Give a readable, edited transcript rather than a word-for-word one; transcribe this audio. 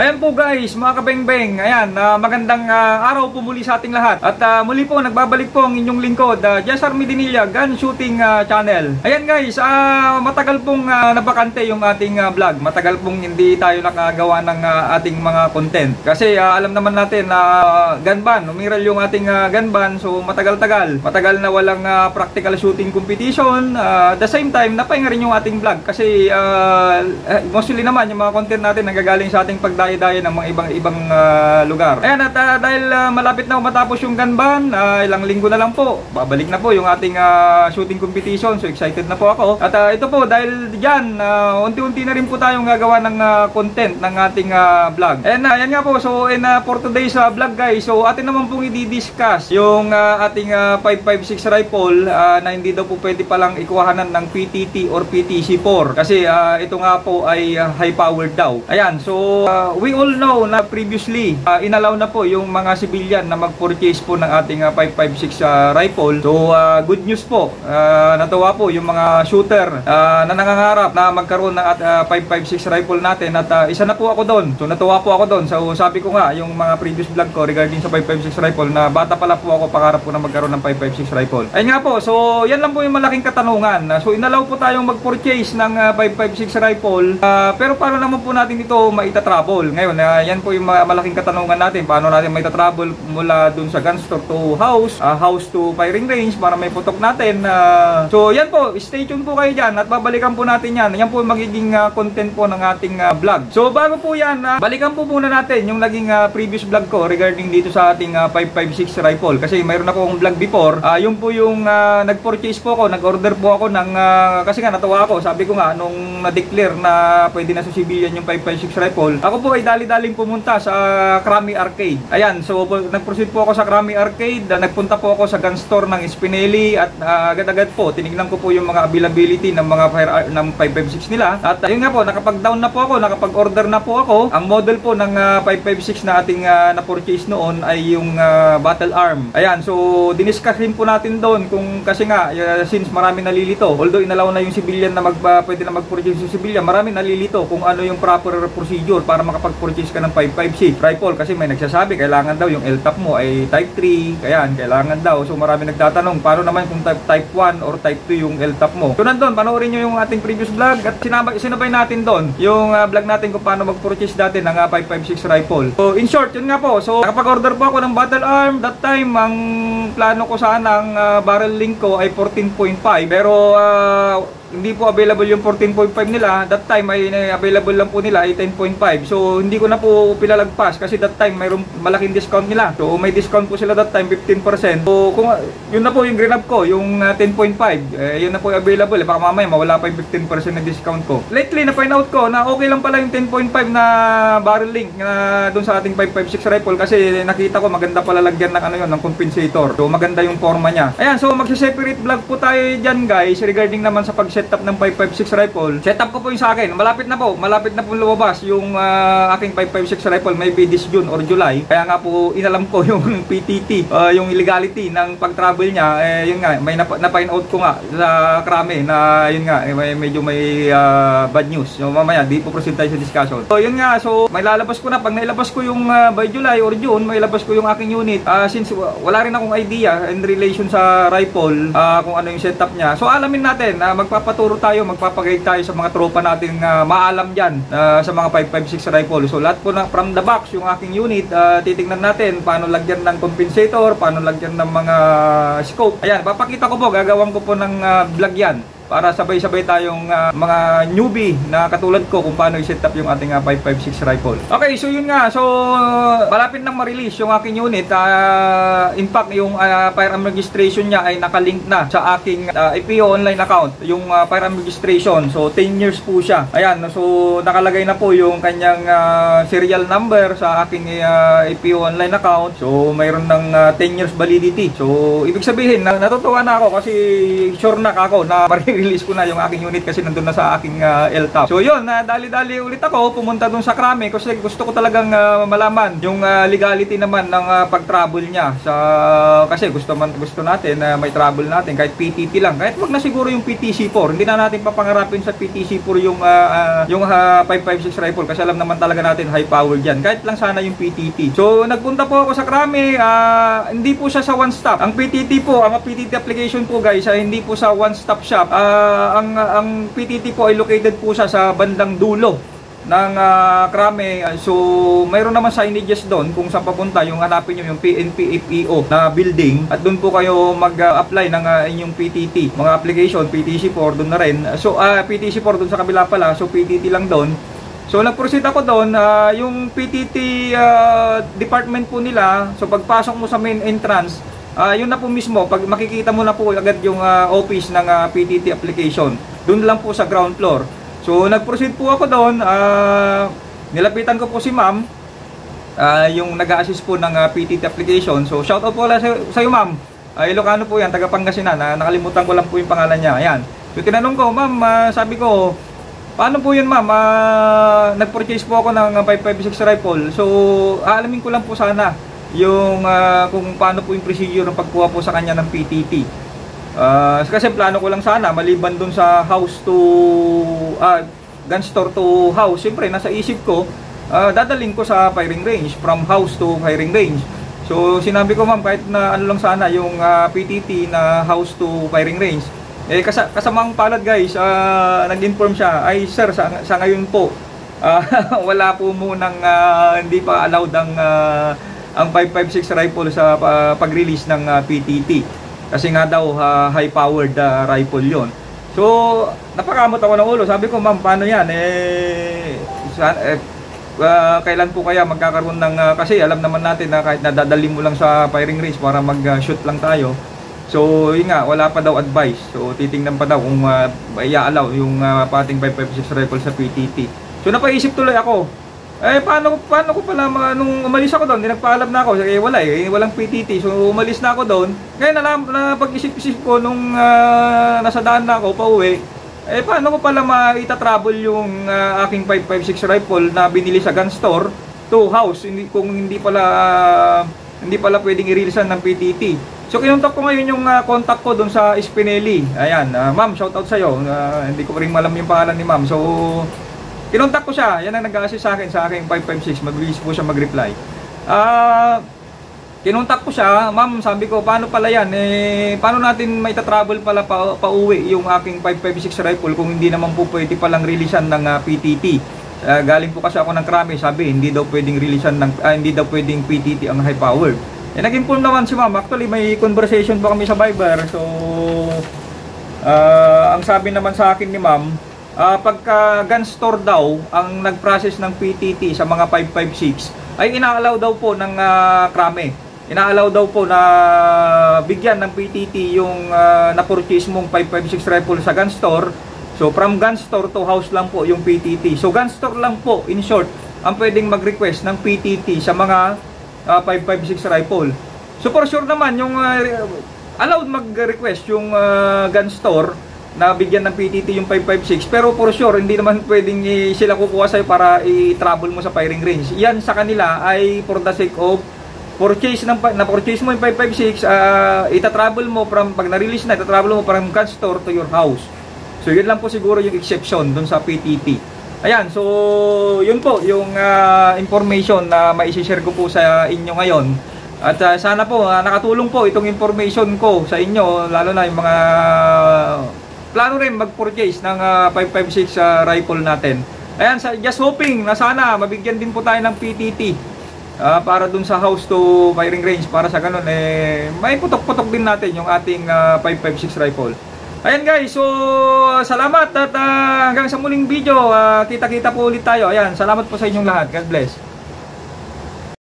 Ayan po guys, mga kabengbeng. Ayan, magandang araw po muli sa ating lahat. At muli po, nagbabalik po ang inyong lingkod, Jessar Medinilla Gun Shooting Channel. Ayan guys, matagal pong nabakante yung ating vlog. Matagal pong hindi tayo nakagawa ng ating mga content. Kasi alam naman natin na gun ban, umiral yung ating gun ban. So matagal-tagal. Matagal na walang practical shooting competition. At the same time, napahinga rin yung ating vlog. Kasi mostly naman yung mga content natin nanggagaling sa ating pagdayo-dayo ng mga ibang lugar. Ayan, at dahil malapit na matapos yung gun ban, ilang linggo na lang po, babalik na po yung ating shooting competition. So excited na po ako. At ito po, dahil dyan, unti-unti na rin po tayong gagawa ng content ng ating vlog. And ayan nga po, so for today's vlog guys, so atin naman pong i-discuss yung ating 5.56 rifle na hindi daw po pwede palang ikuhanan ng PTT or PTC4. Kasi ito nga po ay high powered daw. Ayan, so we all know na previously inalaw na po yung mga civilian na mag-purchase po ng ating 5.56 rifle. So good news po, natuwa po yung mga shooter na nangangarap na magkaroon ng 5.56 rifle natin at isa na po ako doon. So natuwa po ako doon. So sabi ko nga yung mga previous vlog ko regarding sa 5.56 rifle na bata pala po ako, pangarap po na magkaroon ng 5.56 rifle. Ayun nga po, so yan lang po yung malaking katanungan. So inalaw po tayong mag-purchase ng 5.56 rifle, pero paano naman po natin ito maita-travel? Ngayon, yan po yung malaking katanungan natin. Paano natin maita-travel mula dun sa gun store to house, house to firing range para may putok natin. So yan po, stay tuned po kayo dyan at babalikan po natin yan. Yan po yung magiging content po ng ating vlog. So bago po yan, balikan po muna natin yung naging previous vlog ko regarding dito sa ating 5.56 rifle. Kasi mayroon akong vlog before. Yung po yung nag-purchase po ako, nag-order po ako ng, kasi nga natuwa ako. Sabi ko nga, nung na-declare na pwede na sa civilian yung 5.56 rifle, ako po ay dali-daling pumunta sa Krami Arcade. Ayan, so nag-proceed po ako sa Krami Arcade, nagpunta po ako sa gun store ng Spinelli at agad-agad po, tinignan ko po yung mga availability ng mga ng 5.56 nila. At yun nga po, nakapag-down na po ako, nakapag-order na po ako. Ang model po ng 5.56 na ating na-purchase noon ay yung Battle Arm. Ayan, so diniscuss rin po natin doon kung kasi nga, since marami nalilito, although inalaw na yung civilian na pwede na mag-purchase yung civilian, marami nalilito kung ano yung proper procedure para makapag-purchase ka ng 5.56 rifle. Kasi may nagsasabi, kailangan daw yung LTAP mo ay type 3, ayan, kailangan daw. So marami nagtatanong, paano naman kung type 1 or type 2 yung LTAP mo? So nandun, panoorin nyo yung ating previous vlog at sinabay natin doon yung vlog natin kung paano mag-purchase dati ng 5.56 rifle. So in short, yun nga po. So nakapag-order po ako ng Battle Arm. That time, ang plano ko sana, ang barrel length ko ay 14.5. Pero hindi po available yung 14.5 nila. That time ay available lang po nila ay 10.5. So hindi ko na po pilalagpas kasi that time mayroong malaking discount nila. So may discount po sila that time, 15%. So kung yun na po yung grab ko, yung 10.5, yun na po available. Baka mamaya mawala pa yung 15% na discount ko. Lately na find out ko na okay lang pala yung 10.5 na barrel length na doon sa ating 5.56 rifle kasi nakita ko maganda pala lagyan ng ano yun, ng compensator. So maganda yung forma niya. Ayan, so magse-separate vlog po tayo diyan guys regarding naman sa setup ng 5.56 rifle. Setup ko po yung sa akin. Malapit na po lumabas yung aking 5.56 rifle, maybe this June or July. Kaya nga po inalam ko yung PTT, yung illegality ng pag-travel niya. Yun nga, may na-find out ko nga sa Krami na yun nga, medyo may bad news. So mamaya, di po proceed tayo sa discussion. So yun nga, so may lalabas ko na. Pag nailabas ko yung by July or June, may labas ko yung aking unit. Since wala rin akong idea in relation sa rifle, kung ano yung setup niya. So alamin natin, magpapaturo tayo, magpapag-guide tayo sa mga tropa natin maalam dyan sa mga 5.56 rifle. So lahat po na from the box yung aking unit, titingnan natin paano lagyan ng compensator, paano lagyan ng mga scope. Ayan, papakita ko po, gagawin ko po ng vlog yan para sabay-sabay tayong mga newbie na katulad ko kung paano i-set up yung ating 5.56 rifle. Okay, so yun nga. So malapit nang ma-release yung aking unit. In fact, yung firearm registration niya ay nakalink na sa aking EPO online account. Yung firearm registration. So 10 years po siya. Ayan, so nakalagay na po yung kanyang serial number sa aking EPO online account. So mayroon ng 10 years validity. So ibig sabihin, natutuwa na ako kasi sure na ako na i-release ko na yung aking unit kasi nandun na sa aking LTAP. So yun, dali-dali ulit ako pumunta dun sa Krame kasi gusto ko talagang malaman yung legality naman ng pag-travel niya kasi gusto natin na may travel natin kahit PTT lang, kahit wag na siguro yung PTC4, hindi na natin papangarapin sa PTC4 yung 556 rifle kasi alam naman talaga natin high power dyan, kahit lang sana yung PTT. So nagpunta po ako sa Krame, hindi po siya sa one stop. Ang PTT po, ang PTT application po guys, hindi po sa one stop shop. Ang PTT po ay located po siya sa bandang dulo ng Krame. So mayroon naman signages doon kung saan papunta, yung hanapin nyo yung PNP-FEO na building at doon po kayo mag-apply ng inyong PTT, mga application. PTC4 doon na rin. So PTC4 doon sa kabila pala, so PTT lang doon. So nag-proceed ako doon, yung PTT department po nila. So pagpasok mo sa main entrance, yun na po mismo, pag makikita mo na po agad yung office ng PTT application. Doon lang po sa ground floor. So nag-proceed po ako doon, nilapitan ko po si ma'am, yung nag-a-assist po ng PTT application. So shout out po sa iyo ma'am, Ilocano po yan, taga Pangasinan, nakalimutan ko lang po yung pangalan niya. Ayan. So tinanong ko, ma'am, sabi ko, paano po yun ma'am, nag-purchase po ako ng 556 rifle. So aalamin ko lang po sana yung kung paano po yung procedure ng pagkuha po sa kanya ng PTT. Kasi plano ko lang sana maliban dun sa house to gun store to house, siyempre nasa isip ko dadaling ko sa firing range, from house to firing range. So sinabi ko ma'am, kahit na ano lang sana yung PTT na house to firing range. Kasamang palad guys, nag-inform siya, ay sir, sa ngayon po wala po munang hindi pa allowed ang 556 rifle sa pag-release ng PTT. Kasi nga daw high powered rifle yon. So napakamot ako ng ulo. Sabi ko ma'am, paano yan? Kailan po kaya magkakaroon ng kasi alam naman natin na kahit nadadali mo lang sa firing range para mag-shoot lang tayo. So yun nga, wala pa daw advice. So titingnan pa daw kung i-allow yung pating 556 rifle sa PTT. So napaisip tuloy ako, paano ko pala nung umalis ako doon, nagpaalam na ako, walang PTT. So umalis na ako doon. Ngayon na pag-isip-isip ko nung nasa daan na ako pauwi, paano ko pala maita-travel yung aking 556 rifle na binili sa gun store to house, kung hindi pala pwedeng i-releasean ng PTT. So kinontak ko ngayon yung contact ko doon sa Spinelli. Ayan, ma'am, shout out sa iyo. Hindi ko rin malam yung pangalan ni ma'am. So kinontak ko siya, yan ang nag-a-assist sa aking 556, mabilis po siya mag-reply. Kinontak ko siya, ma'am, sabi ko, paano pala yan? Paano natin may travel pala pauwi yung aking 556 rifle kung hindi naman po pwede palang releasean ng PTT? Galing po kasi ako ng Krame, sabi, hindi daw pwedeng releasean hindi daw pwedeng PTT ang high power. Nag-inform naman si ma'am, actually may conversation pa kami sa Viber. So, ang sabi naman sa akin ni ma'am, pagka gun store daw ang nag-process ng PTT sa mga 556 ay inaalaw daw po ng Krame. Inaalaw daw po na bigyan ng PTT yung na-purchase mong 556 rifle sa gun store. So from gun store to house lang po yung PTT. So gun store lang po, in short, ang pwedeng mag-request ng PTT sa mga 556 rifle. So for sure naman yung allowed mag-request yung gun store na bigyan ng PTT yung 556, pero for sure hindi naman pwedeng sila kukuha sa'yo para i-travel mo sa firing range. Yan sa kanila ay for the sake of purchase na-purchase mo yung 556, ita-travel mo from, pag na-release na, ita-travel mo from gun store to your house. So yun lang po siguro yung exception dun sa PTT. Ayan, so yun po yung information na mai-share ko po sa inyo ngayon. At sana po nakatulong po itong information ko sa inyo, lalo na yung mga plano rin mag-purchase ng 556 rifle natin. Ayan, just hoping na sana mabigyan din po tayo ng PTT para dun sa house to firing range, para sa ganun may putok-putok din natin yung ating 556 rifle. Ayan guys, so salamat at hanggang sa muling video, kita-kita po ulit tayo. Ayan, salamat po sa inyong lahat. God bless.